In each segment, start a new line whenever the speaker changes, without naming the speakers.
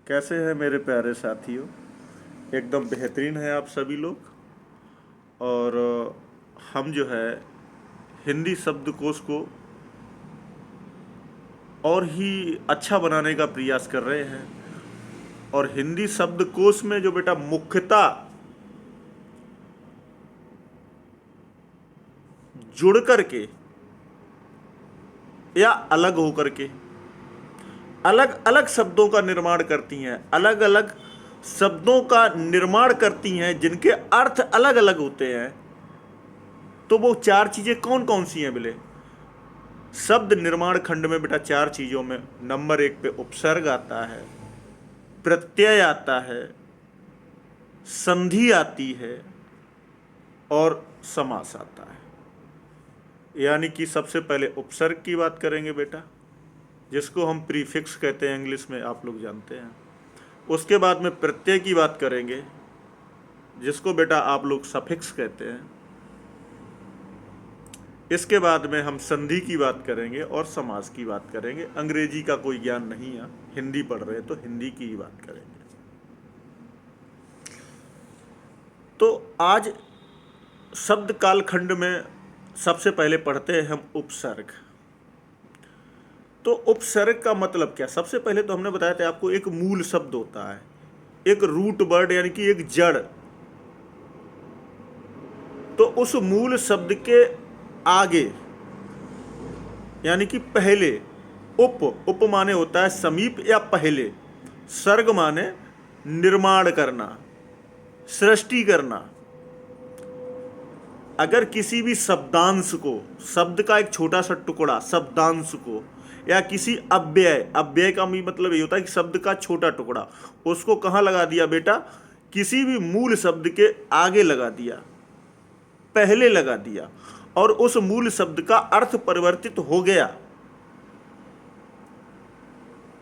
कैसे हैं मेरे प्यारे साथियों। एकदम बेहतरीन है आप सभी लोग। और हम जो है हिंदी शब्दकोश को और ही अच्छा बनाने का प्रयास कर रहे हैं। और हिंदी शब्दकोश में जो बेटा मुख्यतः जुड़ कर के या अलग होकर के अलग अलग शब्दों का निर्माण करती हैं, अलग अलग शब्दों का निर्माण करती हैं जिनके अर्थ अलग अलग होते हैं। तो वो चार चीजें कौन कौन सी हैं बोले? शब्द निर्माण खंड में बेटा चार चीजों में नंबर एक पे उपसर्ग आता है, प्रत्यय आता है, संधि आती है और समास आता है। यानी कि सबसे पहले उपसर्ग की बात करेंगे बेटा, जिसको हम प्रीफिक्स कहते हैं, इंग्लिश में आप लोग जानते हैं। उसके बाद में प्रत्यय की बात करेंगे, जिसको बेटा आप लोग सफिक्स कहते हैं। इसके बाद में हम संधि की बात करेंगे और समास की बात करेंगे। अंग्रेजी का कोई ज्ञान नहीं है, हिंदी पढ़ रहे हैं तो हिंदी की ही बात करेंगे। तो आज शब्द कालखंड में सबसे पहले पढ़ते हैं हम उपसर्ग। तो उपसर्ग का मतलब क्या? सबसे पहले तो हमने बताया था आपको, एक मूल शब्द होता है, एक रूट वर्ड यानी कि एक जड़। तो उस मूल शब्द के आगे यानी कि पहले उप माने होता है समीप या पहले, सर्ग माने निर्माण करना, सृष्टि करना। अगर किसी भी शब्दांश को, शब्द का एक छोटा सा टुकड़ा शब्दांश को, या किसी अव्यय का भी मतलब ये होता है कि शब्द का छोटा टुकड़ा, उसको कहाँ लगा दिया बेटा? किसी भी मूल शब्द के आगे लगा दिया, पहले लगा दिया, और उस मूल शब्द का अर्थ परिवर्तित हो गया।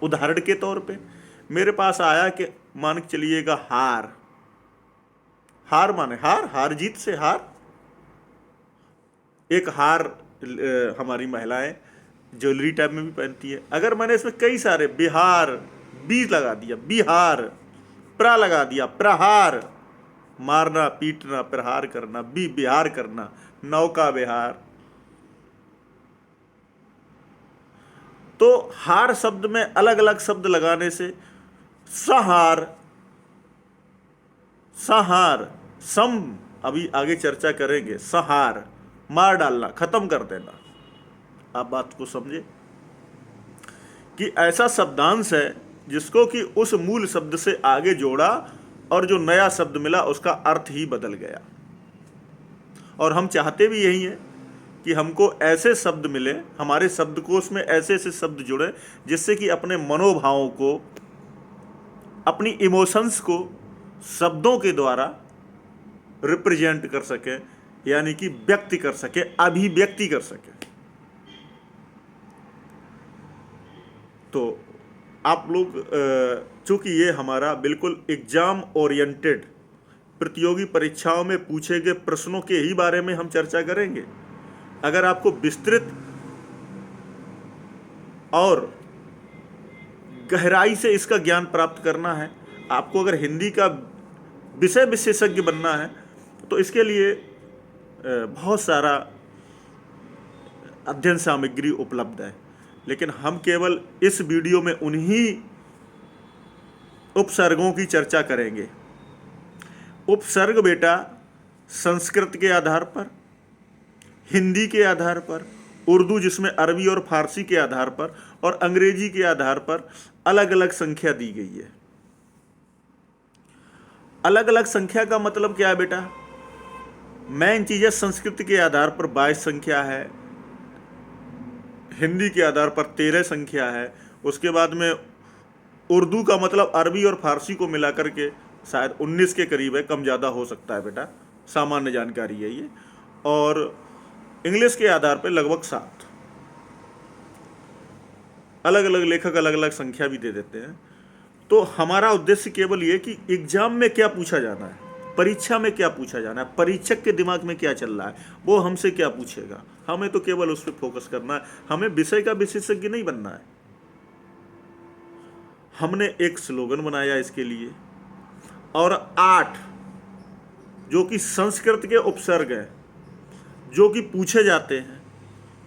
उदाहरण के तौर पे मेरे पास आया कि मान के चलिएगा हार। हार माने हार जीत से हार। एक हार हमारी महिलाएं ज्वेलरी टाइप में भी पहनती है। अगर मैंने इसमें कई सारे बिहार, बी लगा दिया बिहार, प्रा लगा दिया प्रहार, मारना पीटना प्रहार करना, बिहार करना, नौका विहार। तो हार शब्द में अलग अलग शब्द लगाने से सहार, सहार, सम अभी आगे चर्चा करेंगे। सहार मार डालना, खत्म कर देना। आप बात को समझे कि ऐसा शब्दांश है जिसको कि उस मूल शब्द से आगे जोड़ा और जो नया शब्द मिला उसका अर्थ ही बदल गया। और हम चाहते भी यही हैं कि हमको ऐसे शब्द मिले, हमारे शब्दकोश में ऐसे ऐसे शब्द जुड़े जिससे कि अपने मनोभावों को, अपनी इमोशंस को शब्दों के द्वारा रिप्रेजेंट कर सके, यानी कि व्यक्त कर सके, अभिव्यक्ति कर सके। तो आप लोग चूंकि ये हमारा बिल्कुल एग्जाम ओरिएंटेड, प्रतियोगी परीक्षाओं में पूछे गए प्रश्नों के ही बारे में हम चर्चा करेंगे। अगर आपको विस्तृत और गहराई से इसका ज्ञान प्राप्त करना है, आपको अगर हिंदी का विषय विशेषज्ञ बनना है, तो इसके लिए बहुत सारा अध्ययन सामग्री उपलब्ध है। लेकिन हम केवल इस वीडियो में उन्हीं उपसर्गों की चर्चा करेंगे। उपसर्ग बेटा संस्कृत के आधार पर, हिंदी के आधार पर, उर्दू जिसमें अरबी और फारसी के आधार पर, और अंग्रेजी के आधार पर अलग अलग संख्या दी गई है। अलग अलग संख्या का मतलब क्या है बेटा? मेन चीज़ है संस्कृत के आधार पर 22 संख्या है, हिंदी के आधार पर 13 संख्या है। उसके बाद में उर्दू का मतलब अरबी और फारसी को मिलाकर के शायद 19 के करीब है, कम ज़्यादा हो सकता है बेटा, सामान्य जानकारी है ये। और इंग्लिश के आधार पर लगभग 7। अलग अलग लेखक अलग अलग संख्या भी दे देते हैं। तो हमारा उद्देश्य केवल ये कि एग्जाम में क्या पूछा जाना है, परीक्षा में क्या पूछा जाना है, परीक्षक के दिमाग में क्या चल रहा है, वो हमसे क्या पूछेगा, हमें तो केवल उस पर फोकस करना है। हमें विषय का विशेषज्ञ नहीं बनना है, हमने एक स्लोगन बनाया इसके लिए, और 8 जो कि संस्कृत के उपसर्ग हैं, जो कि पूछे जाते हैं,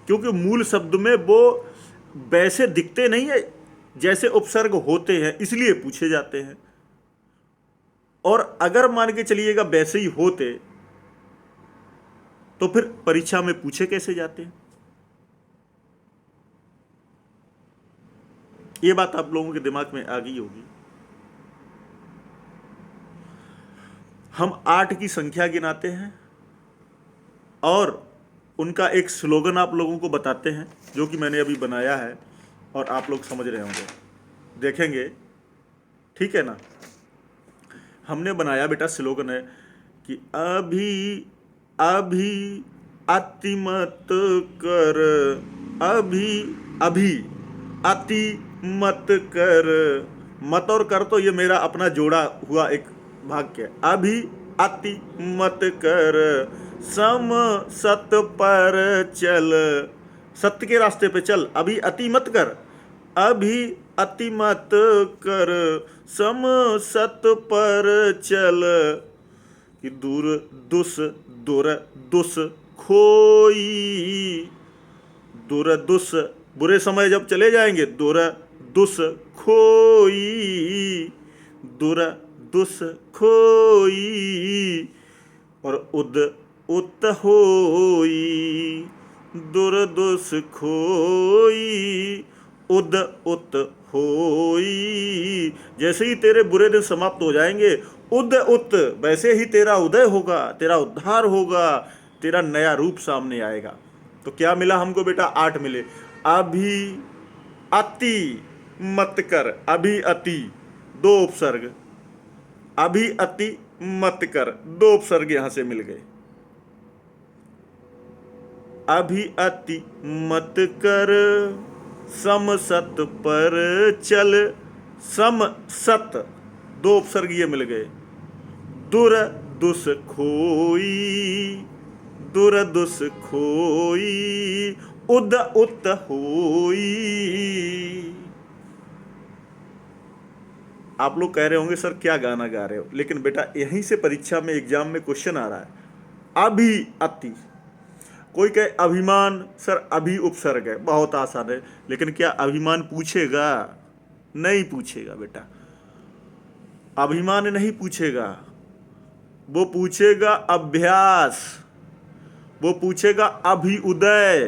क्योंकि मूल शब्द में वो वैसे दिखते नहीं है जैसे उपसर्ग होते हैं, इसलिए पूछे जाते हैं। और अगर मान के चलिएगा वैसे ही होते तो फिर परीक्षा में पूछे कैसे जाते हैं? ये बात आप लोगों के दिमाग में आ गई होगी। हम 8 की संख्या गिनाते हैं और उनका एक स्लोगन आप लोगों को बताते हैं, जो कि मैंने अभी बनाया है और आप लोग समझ रहे होंगे, देखेंगे, ठीक है ना। हमने बनाया बेटा स्लोगन है कि अभी अभी अति मत कर, अभी अभी अति मत कर। मत और कर तो ये मेरा अपना जोड़ा हुआ एक वाक्य है। अभी अति मत कर, सम सत पर चल, सत्य के रास्ते पे चल, अभी अति मत कर, अभी अति मत कर, सम सत पर चल, कि दूर दुस दुर दुस खोई, दुर दुस बुरे समय जब चले जाएंगे, दुर दुस खोई, दुर दुस खोई, और उद उत होई, दुर दुस खोई, उद उत होई। जैसे ही तेरे बुरे दिन समाप्त हो जाएंगे, उद उत, वैसे ही तेरा उदय होगा, तेरा उद्धार होगा, तेरा नया रूप सामने आएगा। तो क्या मिला हमको बेटा? 8 मिले। अभी अति मत कर, अभी अति 2 उपसर्ग, अभी अति मत कर 2 उपसर्ग यहां से मिल गए। अभी अति मत कर, सम सत पर चल, सम सत 2 उपसर्ग ये मिल गए। दुर दुस खोई, दुर दुस खोई, उद उत होई। आप लोग कह रहे होंगे सर क्या गाना गा रहे हो, लेकिन बेटा यहीं से परीक्षा में एग्जाम में क्वेश्चन आ रहा है। अभी अति, कोई कहे अभिमान, सर अभी उपसर्ग है, बहुत आसान है, लेकिन क्या अभिमान पूछेगा? नहीं पूछेगा बेटा, अभिमान नहीं पूछेगा, वो पूछेगा अभ्यास, वो पूछेगा अभ्युदय,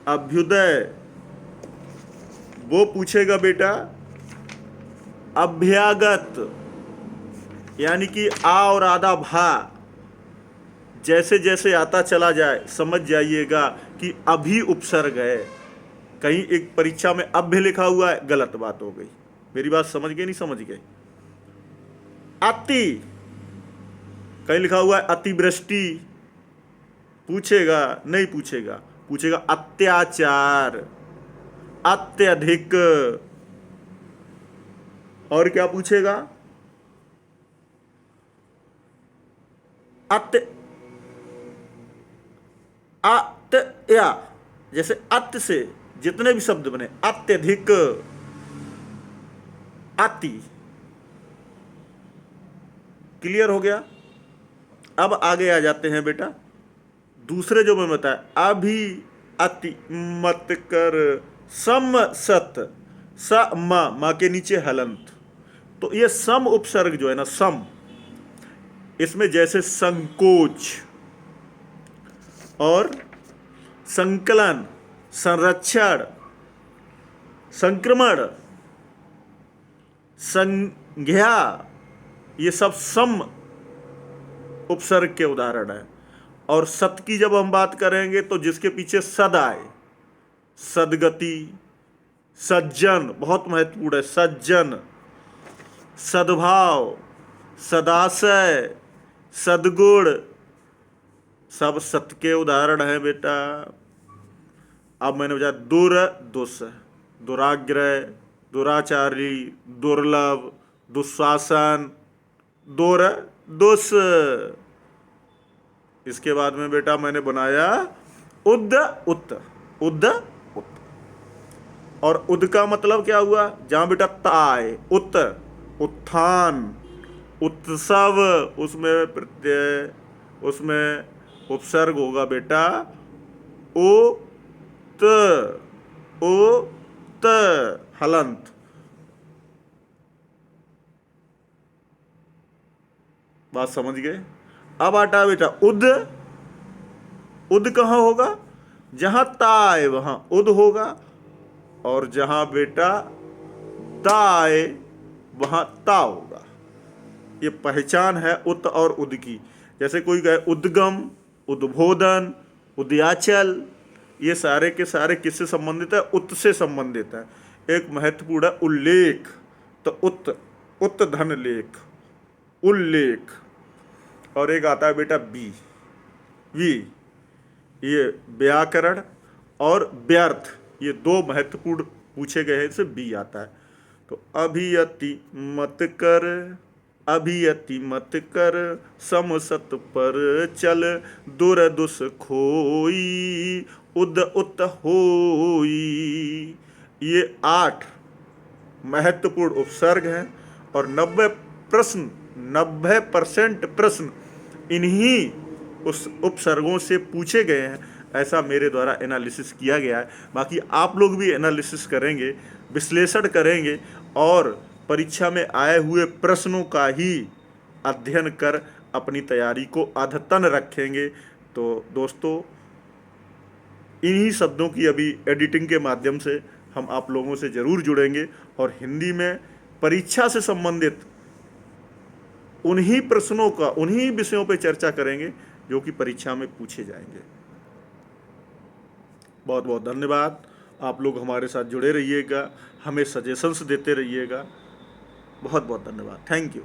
अभ्युदय, वो पूछेगा बेटा अभ्यागत, यानी कि आ और आधा भा जैसे जैसे आता चला जाए, समझ जाइएगा कि अभी उपसर्ग है। कहीं एक परीक्षा में अभ्य लिखा हुआ है, गलत बात हो गई। मेरी बात समझ गए नहीं समझ गए? अति, कहीं लिखा हुआ है अतिवृष्टि, पूछेगा? नहीं पूछेगा, पूछेगा अत्याचार, अत्यधिक, और क्या पूछेगा? या, जैसे अत्य से जितने भी शब्द बने, अत्यधिक, अति। क्लियर हो गया? अब आगे आ जाते हैं बेटा दूसरे जो मैं बताया, अभी अति मत कर, सम सत, स मां के नीचे हलंत। तो ये सम उपसर्ग जो है ना, सम, इसमें जैसे संकोच और संकलन, संरक्षण, संक्रमण, संज्ञा, ये सब सम उपसर्ग के उदाहरण है। और सत की जब हम बात करेंगे तो जिसके पीछे सद आए, सदगति, सज्जन, बहुत महत्वपूर्ण है, सज्जन, सद्भाव, सदाशय, सद्गुण, सब सत के उदाहरण है बेटा। अब मैंने बताया दुर दुस, दुराग्रह, दुराचारी, दुर्लभ, दुशासन, दुर दुस। इसके बाद में बेटा मैंने बनाया उद उत, उद उत। और उद का मतलब क्या हुआ, जहां बेटा ता आए, उत, उत्थान, उत्सव, उसमें प्रत्यय, उसमें उपसर्ग होगा बेटा ओ त, ओ त, हलंत। बात समझ गए। अब आता बेटा उद, उद कहाँ होगा, जहां ता आए वहां उद होगा, और जहां बेटा ता आए वहां ता होगा। ये पहचान है उत और उद की। जैसे कोई कहे उद्गम, उद्बोधन, उदयाचल, ये सारे के सारे किससे संबंधित है, उत से संबंधित है। एक महत्वपूर्ण है उल्लेख, तो उत, उत धन लेख, उल्लेख। और एक आता है बेटा बी, वी, ये व्याकरण और व्यर्थ, ये दो महत्वपूर्ण पूछे गए हैं, इससे बी आता है। तो अभियति मत कर, अभियति मत कर, सम सत पर चल, दुर दुस खोई, उद उत होई। ये 8 महत्वपूर्ण उपसर्ग हैं और 90% प्रश्न इन्हीं उस उपसर्गों से पूछे गए हैं, ऐसा मेरे द्वारा एनालिसिस किया गया है। बाकी आप लोग भी एनालिसिस करेंगे, विश्लेषण करेंगे और परीक्षा में आए हुए प्रश्नों का ही अध्ययन कर अपनी तैयारी को अद्यतन रखेंगे। तो दोस्तों, इन्हीं शब्दों की अभी एडिटिंग के माध्यम से हम आप लोगों से ज़रूर जुड़ेंगे और हिंदी में परीक्षा से संबंधित उन्हीं प्रश्नों का, उन्हीं विषयों पर चर्चा करेंगे जो कि परीक्षा में पूछे जाएंगे। बहुत बहुत धन्यवाद। आप लोग हमारे साथ जुड़े रहिएगा, हमें सजेशंस देते रहिएगा। बहुत बहुत धन्यवाद। Thank you.